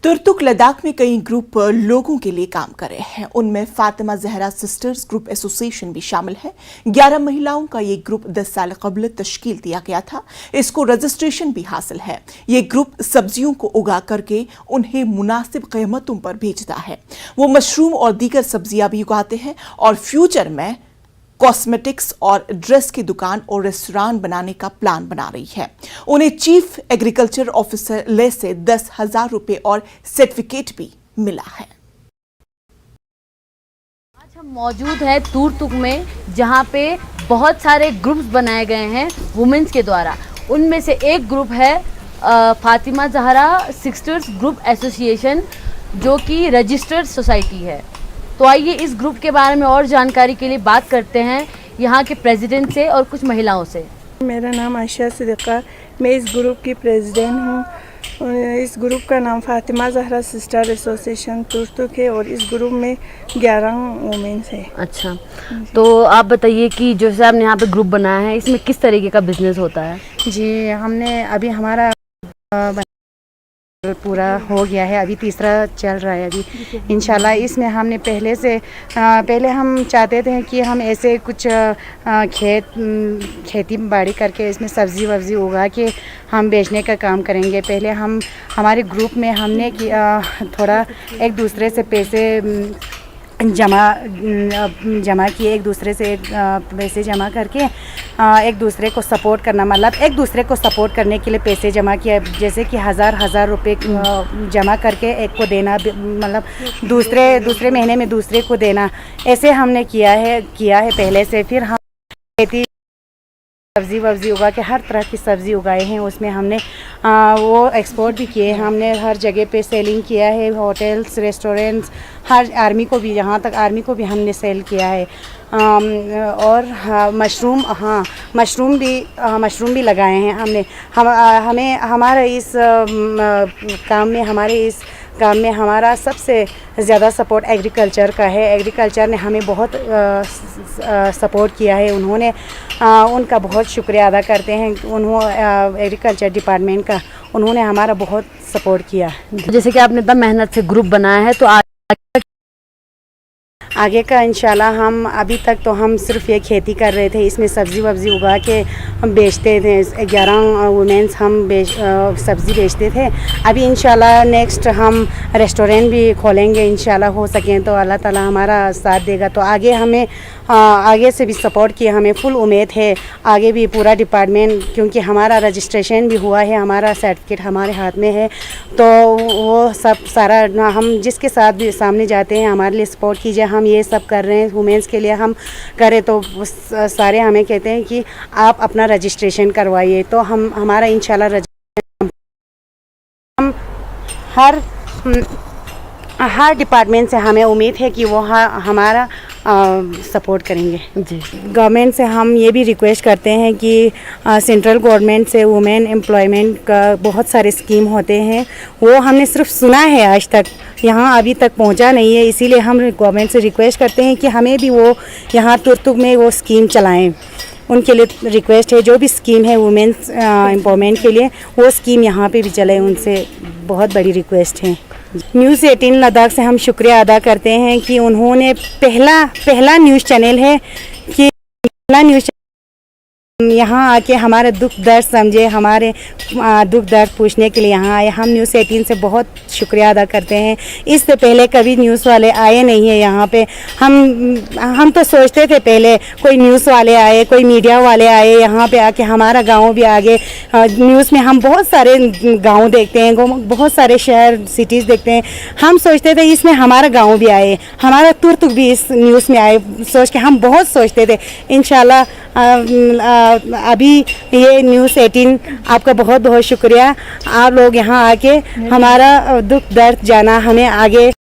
तुर्तुक लद्दाख में कई ग्रुप लोगों के लिए काम कर रहे हैं। उनमें Fatima Zahra sisters group association भी शामिल है। 11 महिलाओं का ये ग्रुप 10 साल कबल तश्कील दिया गया था। इसको रजिस्ट्रेशन भी हासिल है। ये ग्रुप सब्जियों को उगा करके उन्हें मुनासिब कीमतों पर बेचता है। वो मशरूम और दीगर सब्जियां भी उगाते हैं और फ्यूचर में कॉस्मेटिक्स और ड्रेस की दुकान और रेस्टोरेंट बनाने का प्लान बना रही है। उन्हें चीफ एग्रीकल्चर ऑफिसर ले से 10,000 रुपए और सर्टिफिकेट भी मिला है। आज हम मौजूद हैं तुर्तुक में, जहां पे बहुत सारे ग्रुप्स बनाए गए हैं वुमेन्स के द्वारा। उनमें से एक ग्रुप है Fatima Zahra sisters group association, जो कि रजिस्टर्ड सोसाइटी है। तो आइए इस ग्रुप के बारे में और जानकारी के लिए बात करते हैं यहाँ के प्रेसिडेंट से और कुछ महिलाओं से। मेरा नाम आयशा सिद्दीक़ा, मैं इस ग्रुप की प्रेसिडेंट हूँ। इस ग्रुप का नाम फातिमा जहरा सिस्टर एसोसिएशन तुर्तुक है और इस ग्रुप में 11 वुमेन्स है। अच्छा, तो आप बताइए कि जैसे आपने यहाँ पे ग्रुप बनाया है, इसमें किस तरीके का बिजनेस होता है? जी, हमने अभी हमारा पूरा हो गया है, अभी तीसरा चल रहा है अभी इंशाल्लाह। इसमें हमने पहले हम चाहते थे कि हम ऐसे कुछ खेती बाड़ी करके इसमें सब्ज़ी वब्ज़ी उगा के हम बेचने का काम करेंगे। पहले हम हमारे ग्रुप में हमने थोड़ा एक दूसरे से पैसे जमा किए, एक दूसरे से पैसे जमा करके एक दूसरे को सपोर्ट करना, मतलब एक दूसरे को सपोर्ट करने के लिए पैसे जमा किया। जैसे कि हज़ार रुपए जमा करके एक को देना, मतलब दूसरे महीने में दूसरे को देना, ऐसे हमने किया है पहले से। फिर हम खेती सब्ज़ी वब्ज़ी उगा के हर तरह की सब्ज़ी उगाए हैं। उसमें हमने वो एक्सपोर्ट भी किए। हमने हर जगह पे सेलिंग किया है, होटल्स, रेस्टोरेंट्स, हर आर्मी को भी, यहाँ तक आर्मी को भी हमने सेल किया है। और मशरूम भी लगाए हैं हमने। हमें हमारे इस काम में हमारा सबसे ज़्यादा सपोर्ट एग्रीकल्चर का है। एग्रीकल्चर ने हमें बहुत सपोर्ट किया है। उन्होंने उनका बहुत शुक्रिया अदा करते हैं। एग्रीकल्चर डिपार्टमेंट का उन्होंने हमारा बहुत सपोर्ट किया। जैसे कि आपने इतना मेहनत से ग्रुप बनाया है, तो आगे का इंशाल्लाह हम अभी तक तो हम सिर्फ ये खेती कर रहे थे, इसमें सब्ज़ी वब्ज़ी उगा के हम बेचते थे। 11 वुमेन्स हम सब्ज़ी बेचते थे। अभी इंशाल्लाह नेक्स्ट हम रेस्टोरेंट भी खोलेंगे, इंशाल्लाह हो सकें तो अल्लाह ताला हमारा साथ देगा। तो आगे हमें आगे से भी सपोर्ट किया, हमें फुल उम्मीद है आगे भी पूरा डिपार्टमेंट, क्योंकि हमारा रजिस्ट्रेशन भी हुआ है, हमारा सर्टिफिकेट हमारे हाथ में है। तो वो सब सारा हम जिसके साथ भी सामने जाते हैं हमारे लिए सपोर्ट कीजिए, हम ये सब कर रहे हैं वुमेन्स के लिए हम करें, तो सारे हमें कहते हैं कि आप अपना रजिस्ट्रेशन करवाइए। तो हमारा इंशाल्लाह रजिस्ट्रेशन हम हर डिपार्टमेंट से हमें उम्मीद है कि वो हमारा सपोर्ट करेंगे। जी, गवर्नमेंट से हम ये भी रिक्वेस्ट करते हैं कि सेंट्रल गवर्नमेंट से वुमेन एम्प्लॉयमेंट का बहुत सारे स्कीम होते हैं, वो हमने सिर्फ सुना है, आज तक यहाँ अभी तक पहुँचा नहीं है। इसीलिए हम गवर्नमेंट से रिक्वेस्ट करते हैं कि हमें भी वो यहाँ तुर्तुक में वो स्कीम चलाएँ। उनके लिए रिक्वेस्ट है, जो भी स्कीम है वुमेन्स एम्पावरमेंट के लिए, वो स्कीम यहाँ पे भी चले, उनसे बहुत बड़ी रिक्वेस्ट है। न्यूज़ 18 लद्दाख से हम शुक्रिया अदा करते हैं कि उन्होंने पहला न्यूज़ चैनल है कि यहाँ आके हमारा दुख दर्द समझे, हमारे दुख दर्द पूछने के लिए यहाँ आए। हम न्यूज़ 18 से बहुत शुक्रिया अदा करते हैं। इससे पहले कभी न्यूज़ वाले आए नहीं है यहाँ पे। हम तो सोचते थे पहले कोई न्यूज़ वाले आए, कोई मीडिया वाले आए, यहाँ पे आके हमारा गांव भी आगे न्यूज़ में हम बहुत सारे गांव देखते हैं, बहुत सारे शहर सिटीज़ देखते हैं। हम सोचते थे इसमें हमारा गाँव भी आए, हमारा तुर्तुक भी इस न्यूज़ में आए, सोच के हम बहुत सोचते थे। इंशाल्लाह अभी ये न्यूज़ 18 आपका बहुत बहुत शुक्रिया। आप लोग यहाँ आके हमारा दुख दर्द जाना हमें आगे।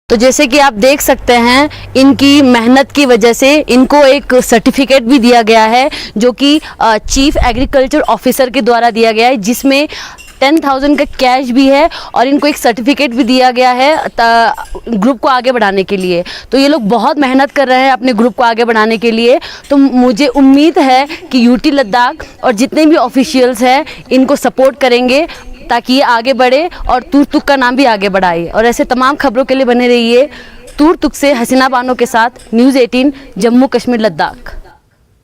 तो जैसे कि आप देख सकते हैं, इनकी मेहनत की वजह से इनको एक सर्टिफिकेट भी दिया गया है, जो कि चीफ एग्रीकल्चर ऑफिसर के द्वारा दिया गया है, जिसमें 10,000 का कैश भी है और इनको एक सर्टिफिकेट भी दिया गया है ग्रुप को आगे बढ़ाने के लिए। तो ये लोग बहुत मेहनत कर रहे हैं अपने ग्रुप को आगे बढ़ाने के लिए। तो मुझे उम्मीद है कि यूटी लद्दाख और जितने भी ऑफिशियल्स हैं इनको सपोर्ट करेंगे ताकि ये आगे बढ़े और तुर्तुक का नाम भी आगे बढ़ाए। और ऐसे तमाम खबरों के लिए बने रहिए तुर्तुक से हसीना बानो के साथ, न्यूज़ 18 जम्मू कश्मीर लद्दाख।